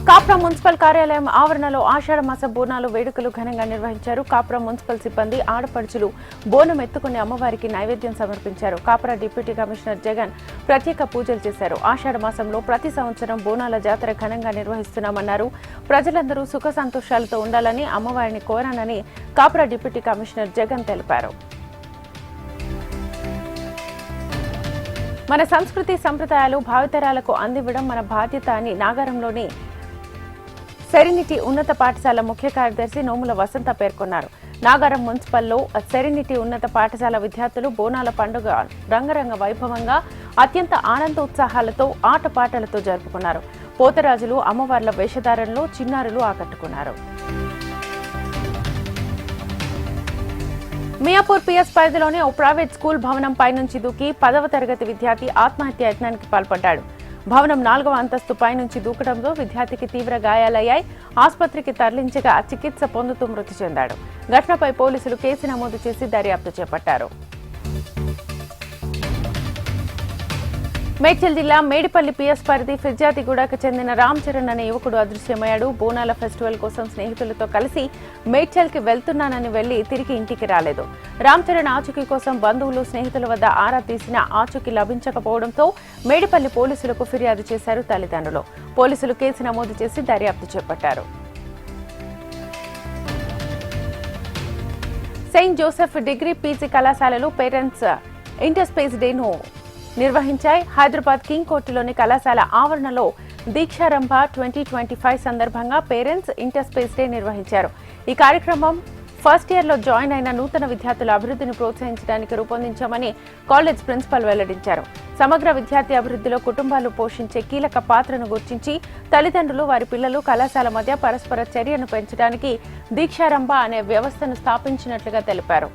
Kapra municipal కార్యాలయం ఆవరణలో ఆషాఢ మాస బోనాలు వేడుకలు ఘనంగా నిర్వహించారు. కాప్రా మున్సిపల్ సిబ్బంది ఆడపడుచులు బోనం ఎత్తుకుని అమ్మవారికి నైవేద్యం సమర్పించారు. కాప్రా డిప్యూటీ కమిషనర్ జగన్ ప్రత్యేక పూజలు చేశారు. ఆషాఢ మాసంలో ప్రతి సంవత్సరం బోనాల జాతర ఘనంగా నిర్వహిస్తున్నామన్నారు. ప్రజలందరూ సుఖ సంతోషాలతో ఉండాలని అమ్మవారిని కోరానని కాప్రా డిప్యూటీ కమిషనర్ జగన్ తెలిపారు. మన సంస్కృతి సంప్రదాయాలు భావితరాలకు అందివ్వడం మన బాధ్యత అని నాగారంలోని సెరెనిటీ ఉన్నత పాఠశాల ముఖ్య కార్యదర్శి నోముల వసంత పేర్కొన్నారు. నాగారం మున్సిపల్లో సెరెనిటీ ఉన్నత పాఠశాల విద్యార్థులు బోనాల పండుగ రంగరంగ వైభవంగా అత్యంత ఆనందోత్సాహాలతో ఆటపాటలతో జరుపుకున్నారు. పోతరాజులు అమ్మవార్ల వేషధారణలో చిన్నారులు ఆకట్టుకున్నారు. మియాపూర్ పిఎస్ పరిధిలోని ఓ ప్రైవేట్ స్కూల్ భవనం పైనుంచి దూకి 10వ తరగతి విద్యార్థి ఆత్మహత్య యత్నానికి పాల్పడ్డాడు. భవనం 4వ అంతస్తు పైనుంచి దూకడంతో విద్యార్థికి తీవ్ర గాయాలయ్యాయి. ఆసుపత్రికి తరలించగా చికిత్స పొందుతూ మృతి చెందాడు. ఘటనపై పోలీసులు కేసు నమోదు చేసి దర్యాప్తు చేపట్టారు. మేడ్చల్ జిల్లా మేడిపల్లి పిఎస్ పరిధి ఫిర్జాదిగూడకు చెందిన రామ్ చరణ్ అనే యువకుడు అదృశ్యమయ్యాడు. బోనాల ఫెస్టివల్ కోసం స్నేహితులతో కలిసి మేడ్చల్కి వెళ్తున్నానని వెళ్లి తిరిగి ఇంటికి రాలేదు. రామ్ చరణ్ ఆచూకీ కోసం బంధువులు స్నేహితుల వద్ద ఆరా తీసిన ఆచూకీ లభించకపోవడంతో మేడిపల్లి పోలీసులకు ఫిర్యాదు చేశారు తల్లిదండ్రులు. పోలీసులు కేసు నమోదు చేసి దర్యాప్తు చేపట్టారు. సెయింట్ జోసెఫ్ డిగ్రీ పీజీ కళాశాలలు పేరెంట్స్ ఇంటర్ స్పేస్ డేను నిర్వహించాయి. హైదరాబాద్ కింగ్ కోర్టులోని కళాశాల ఆవరణలో దీక్షారంభ 2025 సందర్భంగా పేరెంట్స్ ఇంటర్ స్పేస్ డే నిర్వహించారు. ఈ కార్యక్రమం ఫస్ట్ ఇయర్ లో జాయిన్ అయిన నూతన విద్యార్థుల అభివృద్ధిని ప్రోత్సహించడానికి రూపొందించామని కాలేజ్ ప్రిన్సిపల్ వెల్లడించారు. సమగ్ర విద్యార్థి అభివృద్ధిలో కుటుంబాలు పోషించే కీలక పాత్రను గుర్తించి తల్లిదండ్రులు వారి పిల్లలు కళాశాల మధ్య పరస్పర చర్యను పెంచడానికి దీక్షారంభ అనే వ్యవస్థను స్థాపించినట్లుగా తెలిపారు.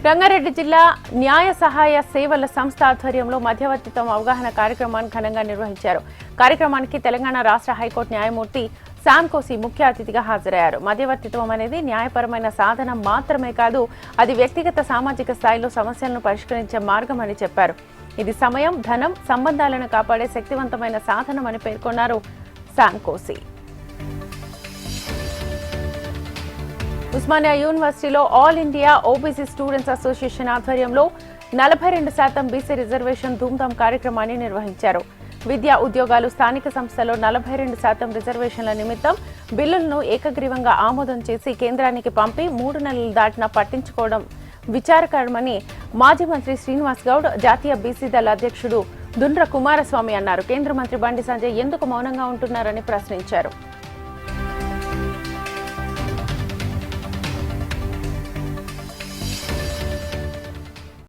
రంగారెడ్డి జిల్లా న్యాయ సహాయ సేవల సంస్థ ఆధ్వర్యంలో మధ్యవర్తిత్వం అవగాహన కార్యక్రమాన్ని ఘనంగా నిర్వహించారు. కార్యక్రమానికి తెలంగాణ రాష్ట్ర హైకోర్టు న్యాయమూర్తి శామ్ కోసి ముఖ్య అతిథిగా హాజరయ్యారు. మధ్యవర్తిత్వం అనేది న్యాయపరమైన సాధనం మాత్రమే కాదు, అది వ్యక్తిగత సామాజిక స్థాయిలో సమస్యలను పరిష్కరించే మార్గం అని చెప్పారు. ఇది సమయం, ధనం, సంబంధాలను కాపాడే శక్తివంతమైన సాధనం అని పేర్కొన్నారు శామ్ కోసి. ఉస్మానియా యూనివర్సిటీలో all India OBC students association ఆధ్వర్యంలో 42% బీసీ రిజర్వేషన్ ధూమ్ధాం కార్యక్రమాన్ని నిర్వహించారు. విద్యా ఉద్యోగాలు, స్థానిక సంస్థలో 42% రిజర్వేషన్ల నిమిత్తం బిల్లులను ఏకగ్రీవంగా ఆమోదం చేసి కేంద్రానికి పంపి 3 నెలలు దాటినా పట్టించుకోవడం విచారకరమని మాజీ మంత్రి శ్రీనివాస్ గౌడ్, జాతీయ బీసీ దళ అధ్యక్షుడు దుండ్ర కుమారస్వామి అన్నారు. కేంద్ర మంత్రి బండి సంజయ్ ఎందుకు మౌనంగా ఉంటున్నారని ప్రశ్నించారు.